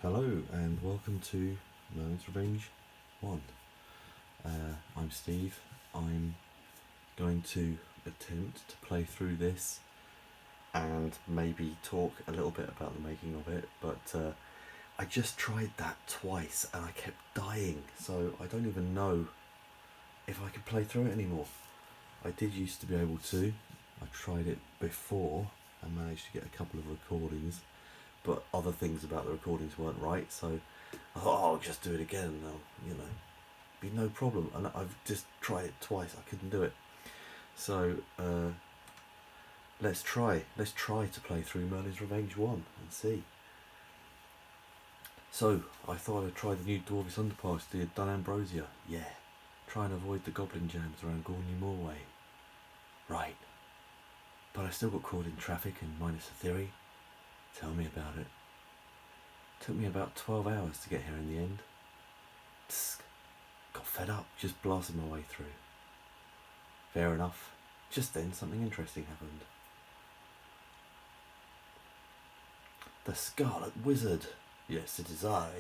Hello and welcome to Merlin's Revenge 1. I'm Steve. I'm going to attempt to play through this and maybe talk a little bit about the making of it, but I just tried that twice and I kept dying, so I don't even know if I could play through it anymore. I did used to be able to. I tried it before and managed to get a couple of recordings, but other things about the recordings weren't right, so I thought, oh, I'll just do it again and they'll, be no problem. And I've just tried it twice, I couldn't do it. So let's try to play through Merlin's Revenge 1 and see. So I thought I'd try the new Dwarvish Underpass to Dun Ambrosia. Yeah, try and avoid the goblin jams around Gorney Moorway. Right, but I still got caught in traffic and minus a theory. Tell me about it. Took me about 12 hours to get here in the end. Tsk. Got fed up, just blasted my way through. Fair enough. Just then something interesting happened. The Scarlet Wizard. Yes, it is I.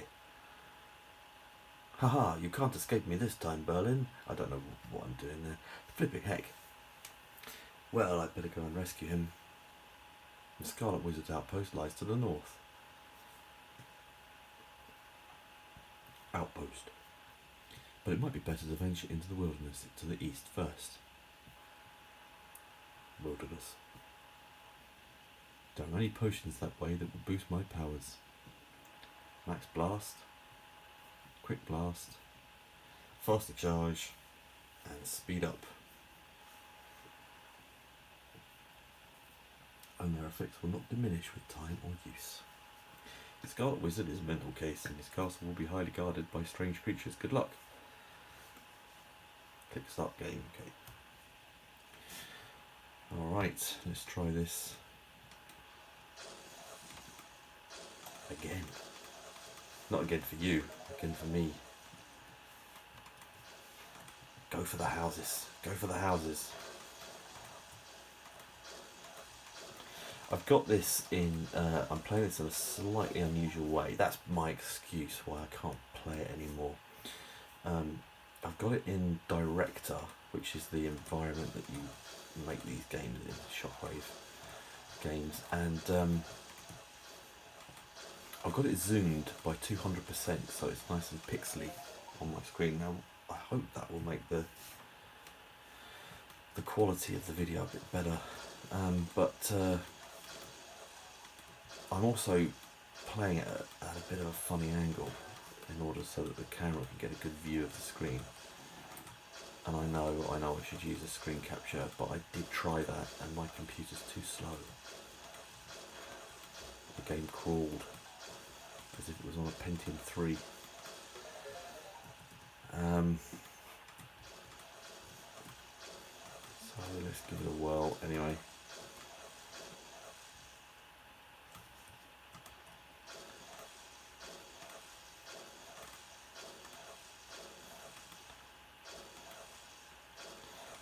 Haha, you can't escape me this time, Merlin. I don't know what I'm doing there. Flipping heck. Well, I'd better go and rescue him. The Scarlet Wizard's outpost lies to the north. Outpost. But it might be better to venture into the wilderness to the east first. Wilderness. There are many potions that way that will boost my powers. Max blast, quick blast, faster charge, and speed up. And their effects will not diminish with time or use. The Scarlet Wizard is a mental case, and his castle will be highly guarded by strange creatures. Good luck. Click start game. Okay. Alright, let's try this again. Not again for you, again for me. Go for the houses. Go for the houses. I've got this in, I'm playing this in a slightly unusual way. That's my excuse why I can't play it anymore. I've got it in Director, which is the environment that you make these games in, Shockwave games, and I've got it zoomed by 200%, so it's nice and pixely on my screen. Now, I hope that will make the quality of the video a bit better, but I'm also playing it at a bit of a funny angle in order so that the camera can get a good view of the screen. And I know I should use a screen capture, but I did try that and my computer's too slow. The game crawled as if it was on a Pentium 3. So let's give it a whirl anyway.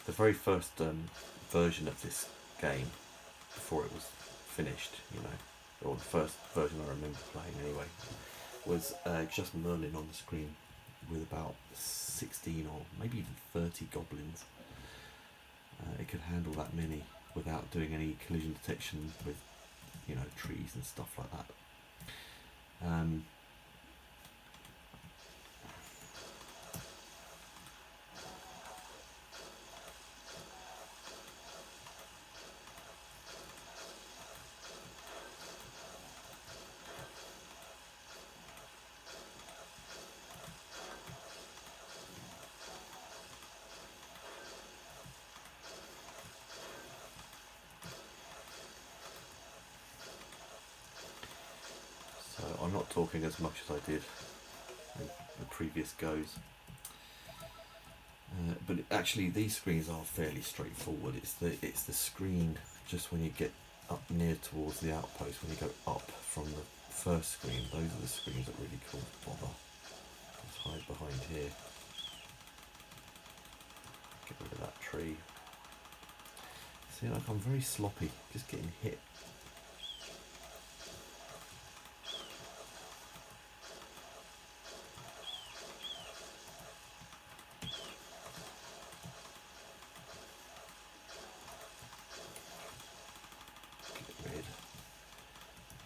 The very first version of this game, before it was finished, or the first version I remember playing anyway, was just Merlin on the screen with about 16 or maybe even 30 goblins. It could handle that many without doing any collision detection with, trees and stuff like that. So I'm not talking as much as I did in the previous goes. But actually these screens are fairly straightforward. It's the screen just when you get up near towards the outpost, when you go up from the first screen, those are the screens that really cause bother. Let's hide behind here. Get rid of that tree. See, like, I'm very sloppy, just getting hit.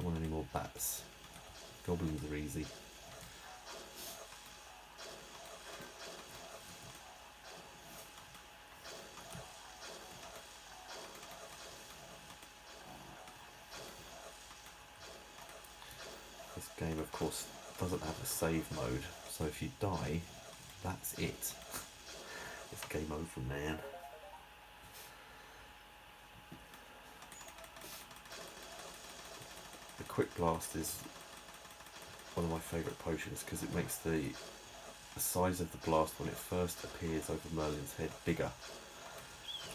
want any more bats. Goblins are easy. This game, of course, doesn't have a save mode, so if you die, that's it. It's game over, man. The Quick Blast is one of my favourite potions because it makes the size of the blast when it first appears over Merlin's head bigger.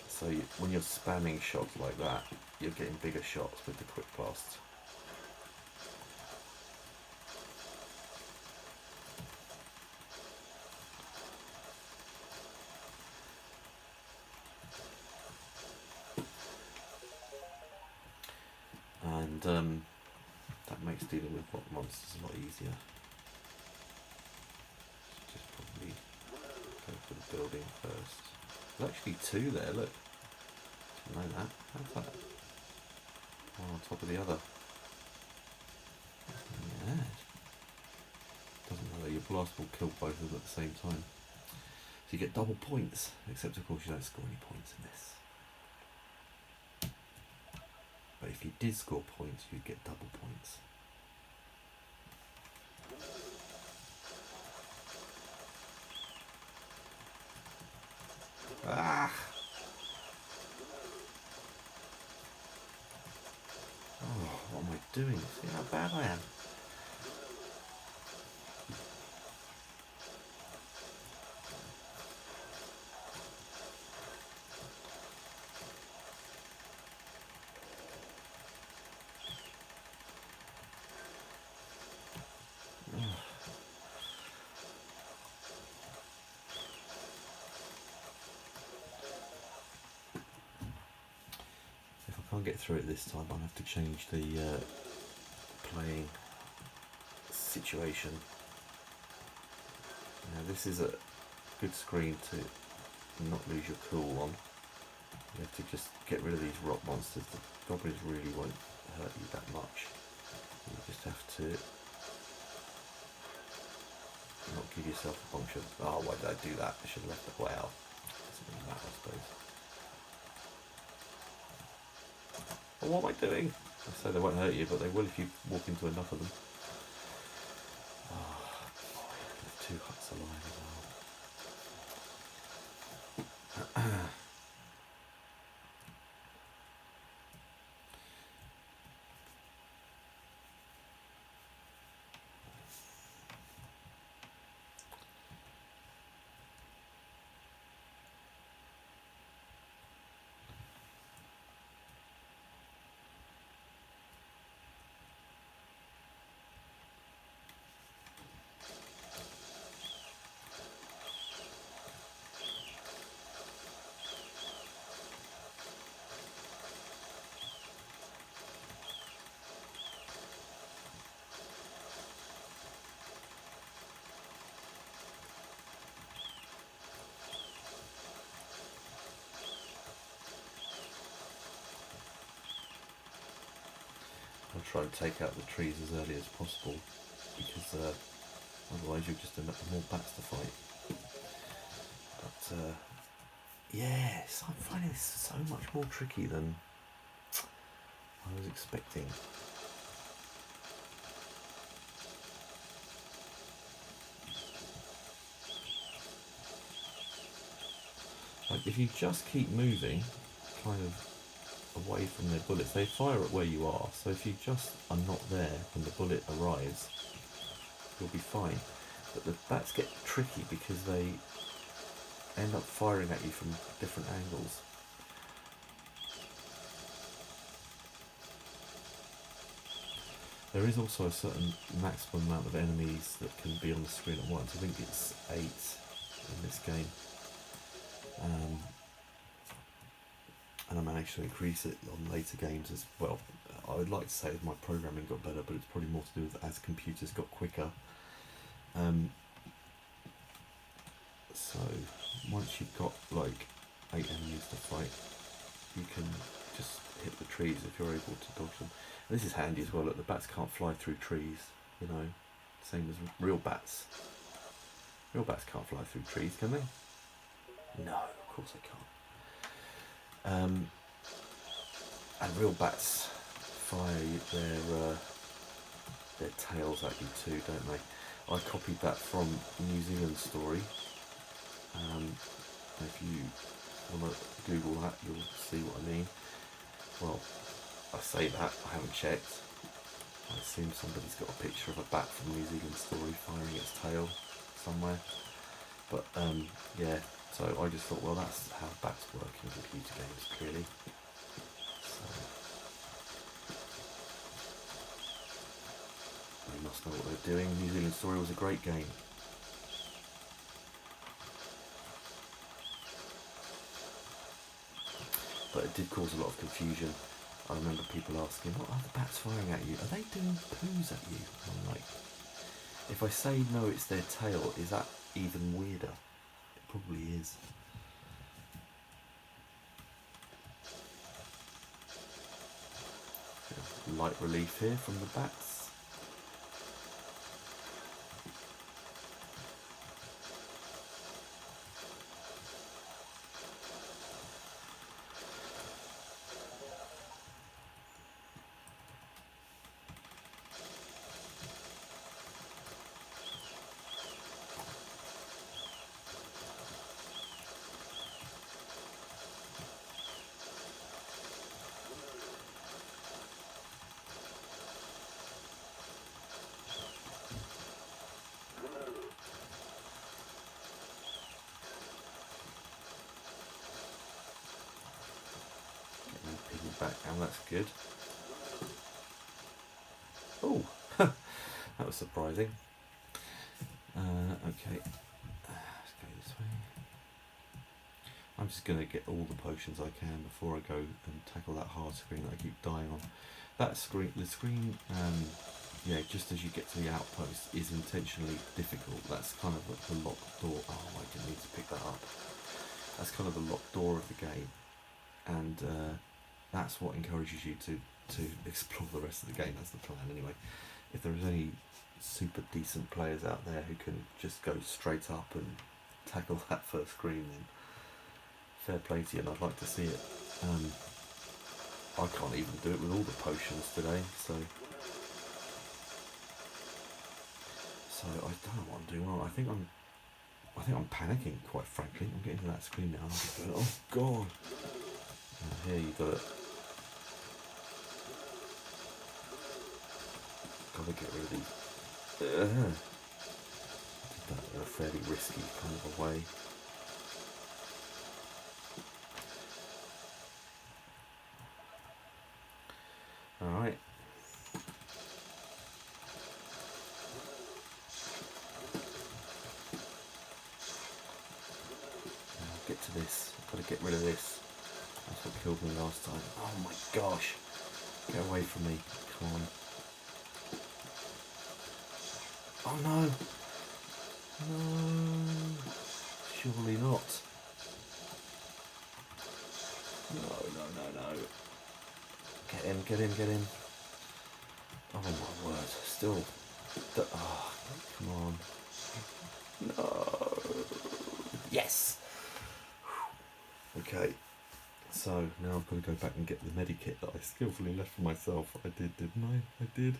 So when you're spamming shots like that, you're getting bigger shots with the Quick Blast. And that makes dealing with rock monsters a lot easier. Just probably go for the building first. There's actually two there, look. Didn't know that. How's that? One on top of the other. Yeah. Doesn't matter, your blast will kill both of them at the same time. So you get double points, except of course you don't score any points in this. But if you did score points, you'd get double points. Ah! Oh, what am I doing? See how bad I am? If I can't get through it this time, I'll have to change the playing situation. Now this is a good screen to not lose your cool on. You have to just get rid of these rock monsters. The goblins really won't hurt you that much. You just have to not give yourself a bunch of, oh, why did I do that? I should have left the way out. Doesn't really matter, I suppose. Well, what am I doing? I say they won't hurt you, but they will if you walk into enough of them. Oh, boy, there's 2 huts alive as well. I'll try and take out the trees as early as possible because otherwise you'll just end up with more bats to fight. But yes, I'm finding this so much more tricky than I was expecting. Like if you just keep moving, kind of away from their bullets, they fire at where you are, so if you just are not there when the bullet arrives, you'll be fine. But the bats get tricky because they end up firing at you from different angles. There is also a certain maximum amount of enemies that can be on the screen at once. I think it's 8 in this game. And I managed to increase it on later games as well. I would like to say my programming got better, but it's probably more to do with as computers got quicker. So once you've got like 8 enemies to fight, you can just hit the trees if you're able to dodge them. And this is handy as well. Look, the bats can't fly through trees. You know, same as real bats. Real bats can't fly through trees, can they? No, of course they can't. And real bats fire their tails at you too, don't they? I copied that from New Zealand story. If you want to Google that, you'll see what I mean. Well, I say that, I haven't checked. I assume somebody's got a picture of a bat from New Zealand story firing its tail somewhere. But yeah, so I just thought, well, that's how bats work in computer games, clearly. So they must know what they're doing. New Zealand story was a great game. But it did cause a lot of confusion. I remember people asking, what are the bats firing at you? Are they doing poos at you? And I'm like, if I say no, it's their tail, is that even weirder? It probably is. Light relief here from the bats. Back, and that's good. Oh, that was surprising. Okay, let's go this way. I'm just going to get all the potions I can before I go and tackle that hard screen that I keep dying on. That screen, the screen, yeah, just as you get to the outpost, is intentionally difficult. That's kind of the locked door. Oh, I didn't need to pick that up. That's kind of the locked door of the game, and that's what encourages you to explore the rest of the game. That's the plan anyway. If there's any super decent players out there who can just go straight up and tackle that first screen, then fair play to you, and I'd like to see it. I can't even do it with all the potions today, so I don't know what I'm doing wrong. I think I'm panicking, quite frankly. I'm getting to that screen now and I'm just going, oh god. Here you got it. Gotta get rid of these. Did that in a fairly risky kind of a way. Alright. Get to this. I've got to get rid of this. That's what killed me last time. Oh my gosh. Get away from me. Come on. Oh no. No. Surely not. No. Get in, get in, get in. Oh my word. Still. Oh, come on. No. Yes. Okay. So now I've got to go back and get the medikit that I skillfully left for myself. I did, didn't I? I did.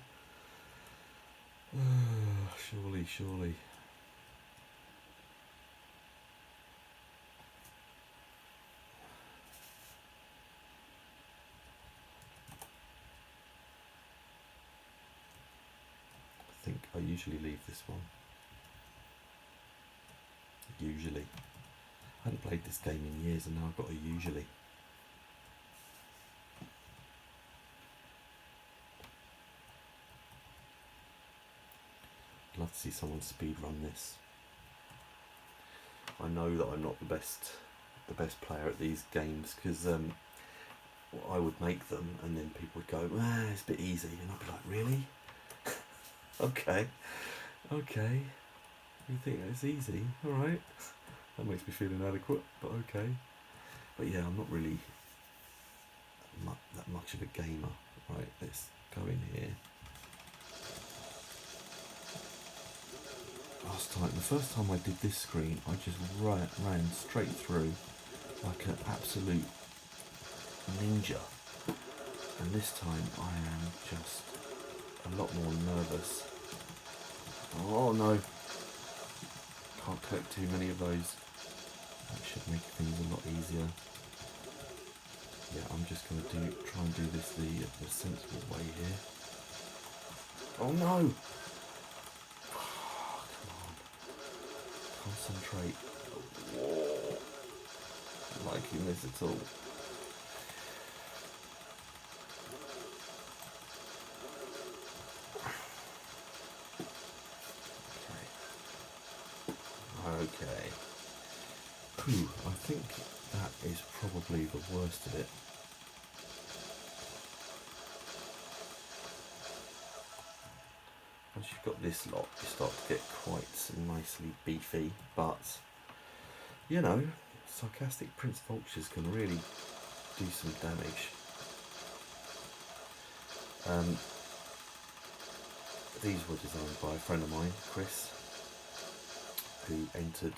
Surely. I think I usually leave this one. Usually. I hadn't played this game in years and now I've got a usually. I'd love to see someone speedrun this. I know that I'm not the best player at these games because I would make them and then people would go, it's a bit easy, and I'd be like, really? Okay. You think it's easy? All right. That makes me feel inadequate, but okay. But yeah, I'm not really that much of a gamer. Right, let's go in here. The first time I did this screen, I just ran straight through like an absolute ninja. And this time I am just a lot more nervous. Oh no! Can't collect too many of those. That should make things a lot easier. Yeah, I'm just going to try and do this the sensible way here. Oh no! Oh, come on. Concentrate. Whoa. Not liking this at all. Okay. Whew, I think that is probably the worst of it. Once you've got this lot, you start to get quite nicely beefy, but you know, sarcastic Prince Vultures can really do some damage. These were designed by a friend of mine, Chris, who entered,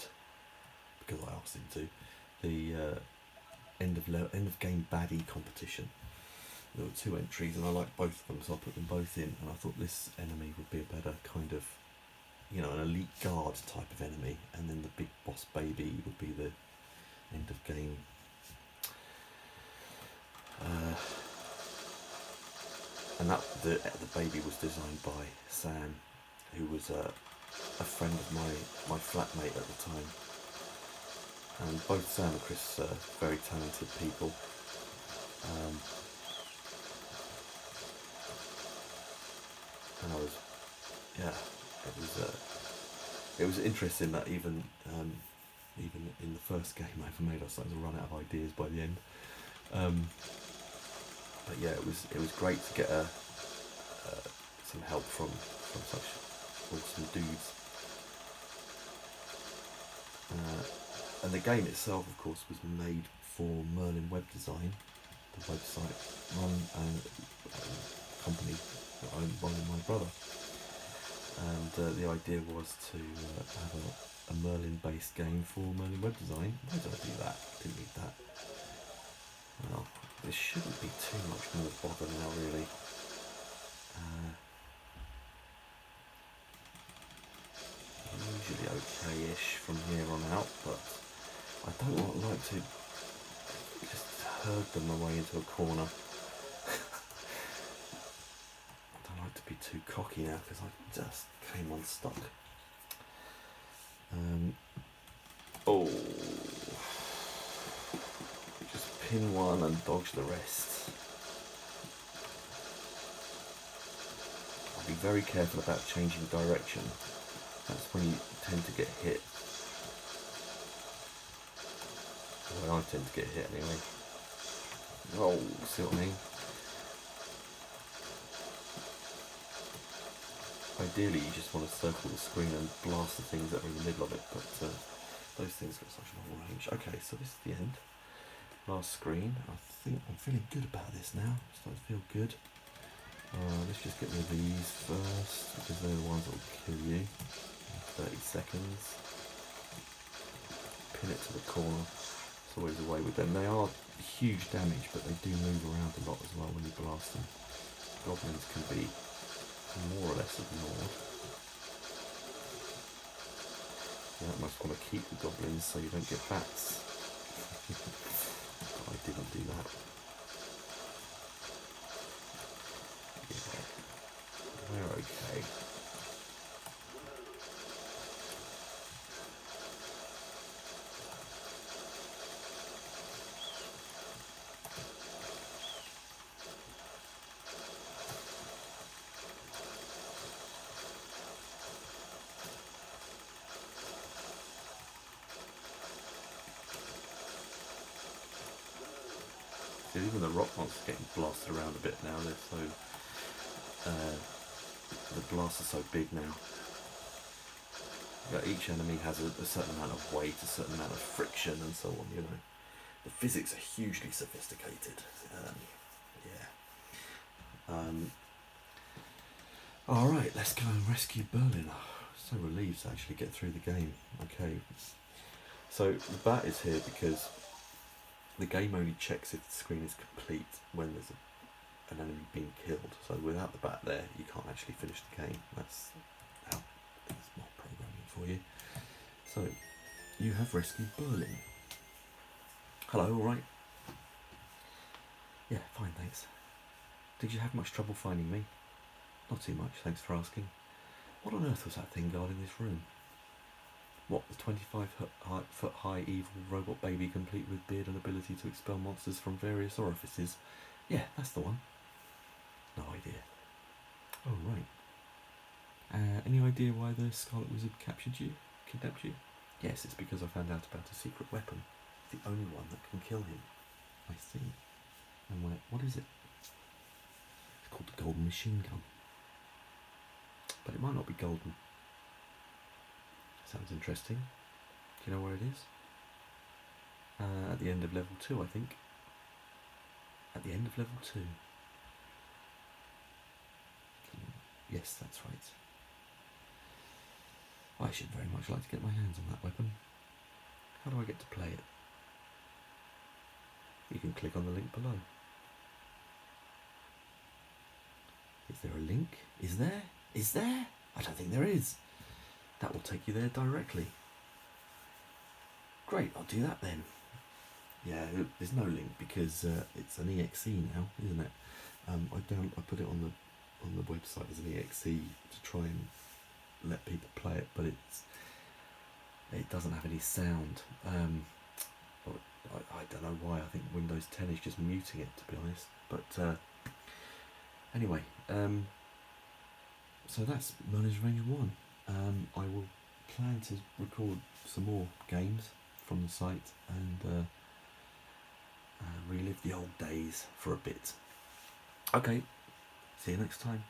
because I asked him to, the end of game baddie competition. There were 2 entries and I liked both of them, so I put them both in, and I thought this enemy would be a better kind of, you know, an elite guard type of enemy, and then the big boss baby would be the end of game. And that the baby was designed by Sam, who was a friend of my flatmate at the time. And both Sam and Chris are very talented people. And I was, yeah, it was interesting that even in the first game I ever made, I started to run out of ideas by the end. But yeah, it was great to get some help from such awesome dudes. And the game itself, of course, was made for Merlin Web Design, the website run and company owned by my brother. And the idea was to have a Merlin-based game for Merlin Web Design. Why did I do that? Didn't need that. Well, this shouldn't be too much more bother now, really. Usually okay-ish from here on out, but I don't like to just herd them away into a corner. I don't like to be too cocky now because I just came unstuck. Oh, just pin one and dodge the rest. I'll be very careful about changing direction. That's when you tend to get hit. Well, I tend to get hit anyway. Oh, see what I mean? Ideally, you just want to circle the screen and blast the things that are in the middle of it, but those things got such a long range. Okay, so this is the end. Last screen. I think I'm feeling good about this now. Starting to feel good. Let's just get rid of these first, because they're the ones that will kill you. 30 seconds. Pin it to the corner. It's always a way with them. They are huge damage, but they do move around a lot as well when you blast them. Goblins can be more or less ignored. You don't must want to keep the goblins so you don't get bats. I didn't do that. Yeah, we're okay. Even the rock monsters are getting blasted around a bit now. They're so the blasts are so big now. Yeah, each enemy has a certain amount of weight, a certain amount of friction, and so on. You know, the physics are hugely sophisticated. Alright, let's go and rescue Merlin. So relieved to actually get through the game. Okay, so the bat is here because the game only checks if the screen is complete when there's an enemy being killed. So without the bat there, you can't actually finish the game. That's more programming for you. So, you have rescued Merlin. Hello, alright? Yeah, fine, thanks. Did you have much trouble finding me? Not too much, thanks for asking. What on earth was that thing guarding this room? What, the 25-foot high evil robot baby complete with beard and ability to expel monsters from various orifices? Yeah, that's the one. No idea. Oh, right. Any idea why the Scarlet Wizard kidnapped you? Yes, it's because I found out about a secret weapon. It's the only one that can kill him. I see. And what is it? It's called the Golden Machine Gun. But it might not be golden. Sounds interesting. Do you know where it is? At the end of level 2, I think. At the end of level 2. Yes, that's right. I should very much like to get my hands on that weapon. How do I get to play it? You can click on the link below. Is there a link? Is there? Is there? I don't think there is. That will take you there directly. Great, I'll do that then. Yeah, there's no link because it's an EXE now, isn't it? I put it on the website as an EXE to try and let people play it, but it doesn't have any sound. I don't know why. I think Windows 10 is just muting it, to be honest. But anyway, so that's Merlin's Revenge 1. I will plan to record some more games from the site and relive the old days for a bit. Okay, see you next time.